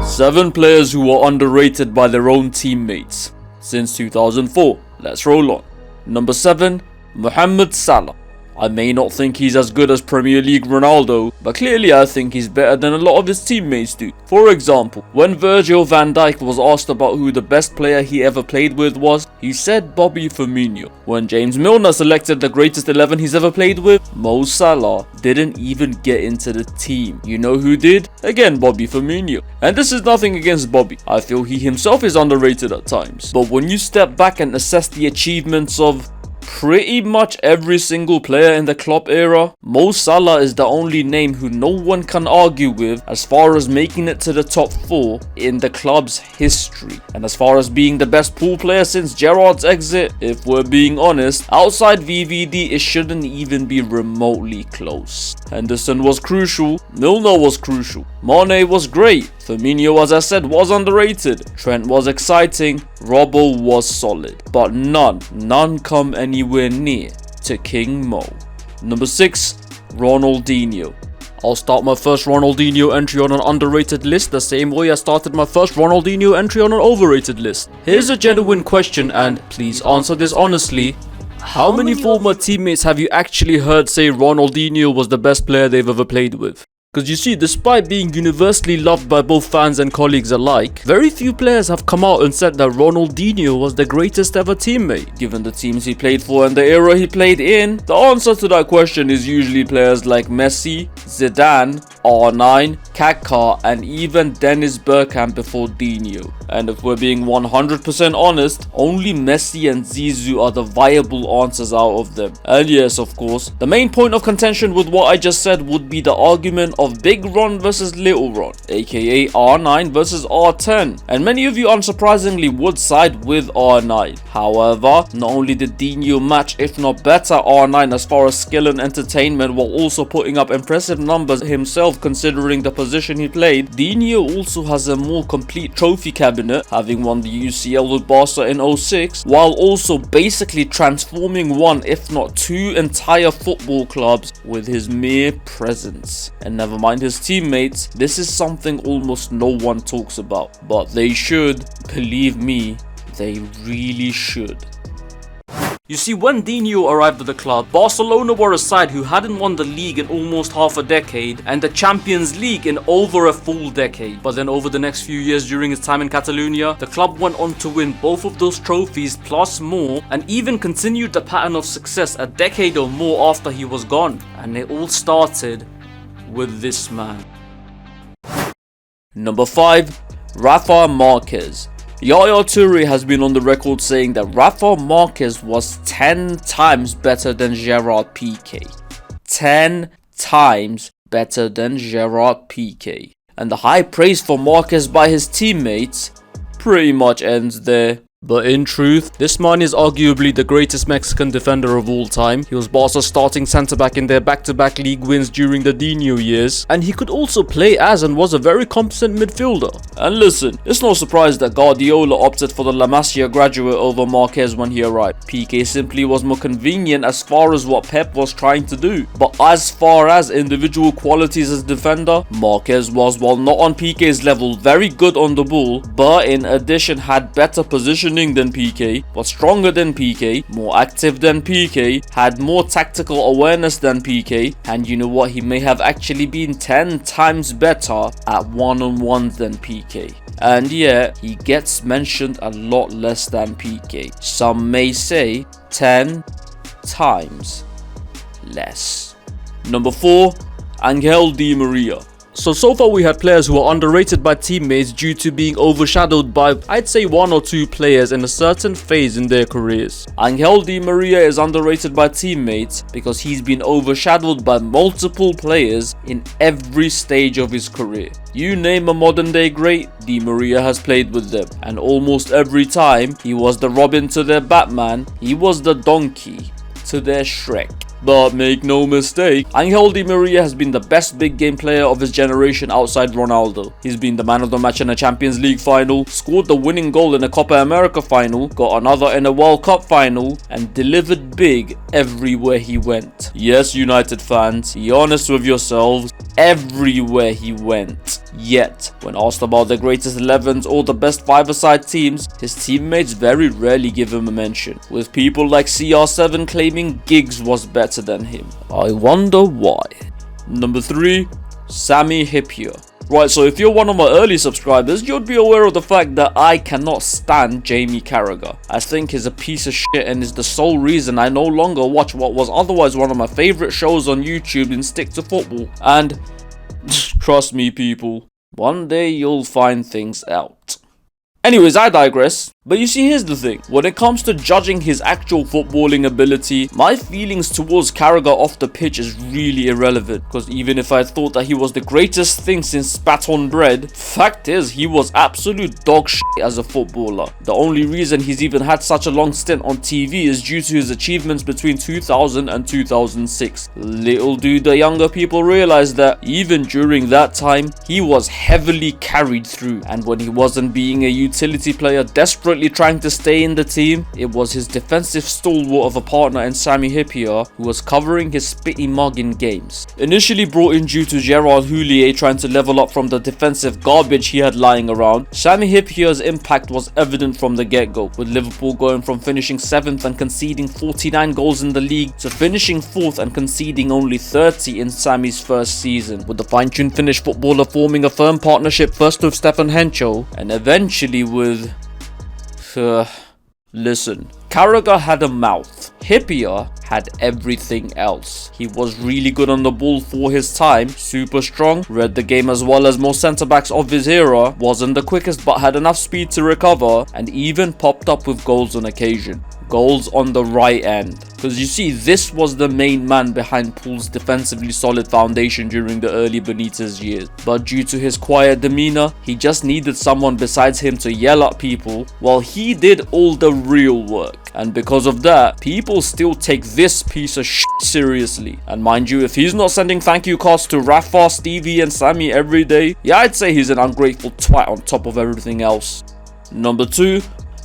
7 players who were underrated by their own teammates since 2004. Let's roll on. Number 7, Mohamed Salah. I may not think he's as good as Premier League Ronaldo, but clearly I think he's better than a lot of his teammates do. For example, when Virgil van Dijk was asked about who the best player he ever played with was, he said Bobby Firmino. When James Milner selected the greatest 11 he's ever played with, Mo Salah didn't even get into the team. You know who did? Again, Bobby Firmino. And this is nothing against Bobby. I feel he himself is underrated at times. But when you step back and assess the achievements of pretty much every single player in the Klopp era, Mo Salah is the only name who no one can argue with as far as making it to the top 4 in the club's history. And as far as being the best pool player since Gerrard's exit, if we're being honest, outside VVD it shouldn't even be remotely close. Henderson was crucial, Milner was crucial, Mane was great, Firmino, as I said, was underrated, Trent was exciting, Robbo was solid, but none come anywhere near to King Mo. Number 6, Ronaldinho. I'll start my first Ronaldinho entry on an underrated list the same way I started my first Ronaldinho entry on an overrated list. Here's a genuine question, and please answer this honestly. How many former teammates have you actually heard say Ronaldinho was the best player they've ever played with? Because you see, despite being universally loved by both fans and colleagues alike, very few players have come out and said that Ronaldinho was the greatest ever teammate. Given the teams he played for and the era he played in, the answer to that question is usually players like Messi, Zidane, R9, Kaká, and even Dennis Bergkamp before Dinho. And if we're being 100% honest, only Messi and Zizou are the viable answers out of them. And yes, of course, the main point of contention with what I just said would be the argument of Big Ron versus Little Ron, aka R9 versus R10, and many of you unsurprisingly would side with R9. However, not only did Dinho match if not better R9 as far as skill and entertainment while also putting up impressive numbers himself considering the position he played, Dinho also has a more complete trophy cabinet, having won the UCL with Barca in 06, while also basically transforming one if not 2 entire football clubs with his mere presence. And never mind his teammates, this is something almost no one talks about, but they should. Believe me, they really should. You see, when Dinho arrived at the club, Barcelona were a side who hadn't won the league in almost half a decade and the Champions League in over a full decade. But then over the next few years during his time in Catalonia, the club went on to win both of those trophies plus more, and even continued the pattern of success a decade or more after he was gone. And it all started with this man. Number 5, Rafa Marquez. Yaya Toure has been on the record saying that Rafa Marquez was 10 times better than Gerard Piqué. 10 times better than Gerard Piqué. And the high praise for Marquez by his teammates pretty much ends there. But in truth, this man is arguably the greatest Mexican defender of all time. He was Barca's starting centre-back in their back-to-back league wins during the Dinho years, and he could also play as and was a very competent midfielder. And listen, it's no surprise that Guardiola opted for the La Masia graduate over Marquez when he arrived. Piqué simply was more convenient as far as what Pep was trying to do. But as far as individual qualities as defender, Marquez was, while not on Piqué's level, very good on the ball, but in addition had better positioning than Piqué, was stronger than Piqué, more active than Piqué, had more tactical awareness than Piqué, and you know what, he may have actually been 10 times better at one-on-ones than Piqué. And yet, he gets mentioned a lot less than Piqué. Some may say 10 times less. Number 4, Angel Di Maria. So far we had players who are underrated by teammates due to being overshadowed by, I'd say, 1 or 2 players in a certain phase in their careers. Angel Di Maria is underrated by teammates because he's been overshadowed by multiple players in every stage of his career. You name a modern day great, Di Maria has played with them, and almost every time he was the Robin to their Batman, he was the donkey to their Shrek. But make no mistake, Angel Di Maria has been the best big game player of his generation outside Ronaldo. He's been the man of the match in a Champions League final, scored the winning goal in a Copa America final, got another in a World Cup final, and delivered big everywhere he went. Yes, United fans, be honest with yourselves, everywhere he went. Yet, when asked about the greatest 11s or the best 5-a-side teams, his teammates very rarely give him a mention, with people like CR7 claiming Giggs was better than him. I wonder why. Number 3, Sami Hyypiä. Right, so if you're one of my early subscribers, you'd be aware of the fact that I cannot stand Jamie Carragher. I think he's a piece of shit and is the sole reason I no longer watch what was otherwise one of my favourite shows on YouTube in Stick to Football. And trust me people, one day you'll find things out. Anyways, I digress. But you see, here's the thing. When it comes to judging his actual footballing ability, my feelings towards Carragher off the pitch is really irrelevant. Because even if I thought that he was the greatest thing since spat on bread, fact is he was absolute dog shit as a footballer. The only reason he's even had such a long stint on TV is due to his achievements between 2000 and 2006. Little do the younger people realize that even during that time, he was heavily carried through. And when he wasn't being a utility player desperately trying to stay in the team, it was his defensive stalwart of a partner in Sami Hyypiä who was covering his spitty mug in games. Initially brought in due to Gerard Houllier trying to level up from the defensive garbage he had lying around, Sami Hyypiä's impact was evident from the get-go, with Liverpool going from finishing 7th and conceding 49 goals in the league to finishing 4th and conceding only 30 in Sami's first season, with the fine-tuned Finnish footballer forming a firm partnership first with Stefan Hencho and eventually with listen, Carragher had a mouth. Hyypiä had everything else. He was really good on the ball for his time, super strong, read the game as well as most centre-backs of his era, wasn't the quickest but had enough speed to recover, and even popped up with goals on occasion. Goals on the right end. Because you see, this was the main man behind Pool's defensively solid foundation during the early Benitez years. But due to his quiet demeanor, he just needed someone besides him to yell at people while he did all the real work. And because of that, people still take this piece of shit seriously. And mind you, if he's not sending thank you cards to Rafa, Stevie and Sammy every day, yeah, I'd say he's an ungrateful twat on top of everything else. Number 2,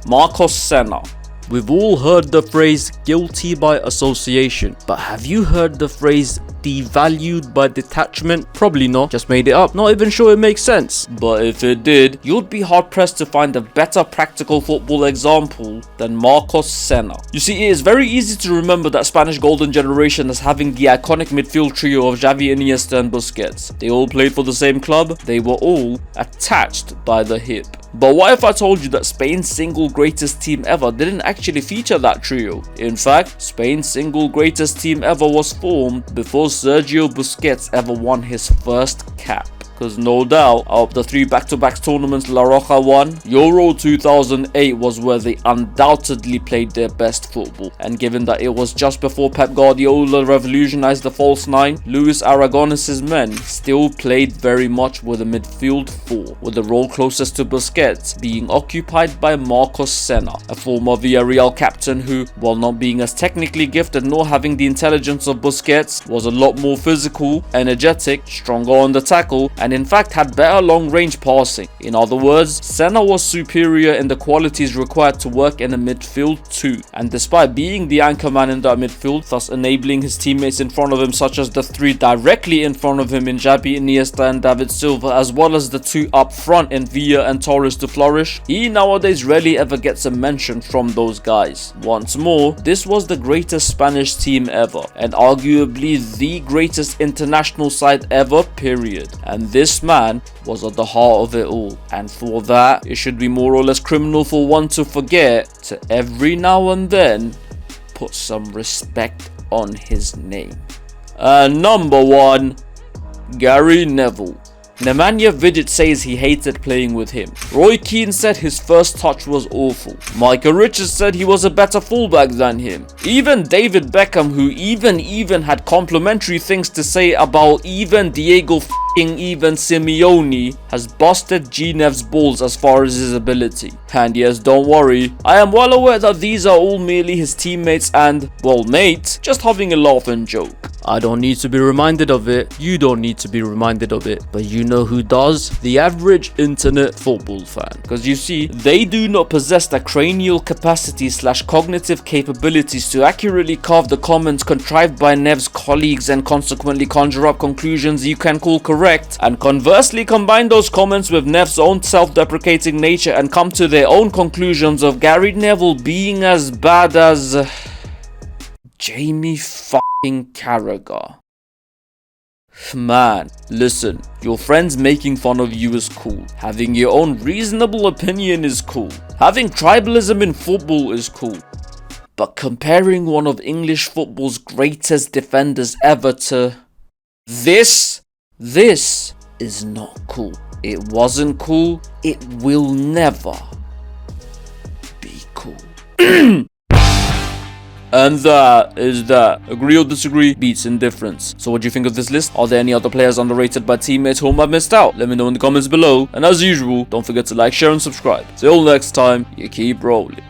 Marcos Senna. We've all heard the phrase guilty by association, but have you heard the phrase devalued by detachment? Probably not, just made it up, not even sure it makes sense. But if it did, you'd be hard pressed to find a better practical football example than Marcos Senna. You see, it is very easy to remember that Spanish golden generation as having the iconic midfield trio of Xavi, Iniesta and Busquets. They all played for the same club, they were all attached by the hip. But what if I told you that Spain's single greatest team ever didn't actually feature that trio? In fact, Spain's single greatest team ever was formed before Sergio Busquets ever won his first cap. Because no doubt, out of the 3 back-to-back tournaments La Roja won, Euro 2008 was where they undoubtedly played their best football. And given that it was just before Pep Guardiola revolutionized the false 9, Luis Aragonés' men still played very much with a midfield 4, with the role closest to Busquets being occupied by Marcos Senna, a former Villarreal captain who, while not being as technically gifted nor having the intelligence of Busquets, was a lot more physical, energetic, stronger on the tackle, and in fact had better long-range passing. In other words, Senna was superior in the qualities required to work in a midfield too, and despite being the anchor man in that midfield, thus enabling his teammates in front of him such as the 3 directly in front of him in Xavi, Iniesta and David Silva, as well as the 2 up front in Villa and Torres to flourish, he nowadays rarely ever gets a mention from those guys. Once more, this was the greatest Spanish team ever, and arguably the greatest international side ever, period. And this man was at the heart of it all, and for that, it should be more or less criminal for one to forget to every now and then put some respect on his name. And number 1, Gary Neville. Nemanja Vidic says he hated playing with him. Roy Keane said his first touch was awful. Micah Richards said he was a better fullback than him. Even David Beckham, who even had complimentary things to say about even Diego even Simeone, has busted G-Nev's balls as far as his ability. And yes, don't worry, I am well aware that these are all merely his teammates and, well, mates, just having a laugh and joke. I don't need to be reminded of it, you don't need to be reminded of it, but you know who does? The average internet football fan. Because you see, they do not possess the cranial capacity / cognitive capabilities to accurately carve the comments contrived by Nev's colleagues and consequently conjure up conclusions you can call correct, and conversely combine those comments with Nev's own self-deprecating nature and come to their own conclusions of Gary Neville being as bad as Jamie Carragher. Man, listen, your friends making fun of you is cool. Having your own reasonable opinion is cool. Having tribalism in football is cool. But comparing one of English football's greatest defenders ever to this is not cool. It wasn't cool. It will never be cool. And that is that. Agree or disagree beats indifference. So what do you think of this list? Are there any other players underrated by teammates whom I've missed out? Let me know in the comments below. And as usual, don't forget to like, share and subscribe. Till next time, you keep rolling.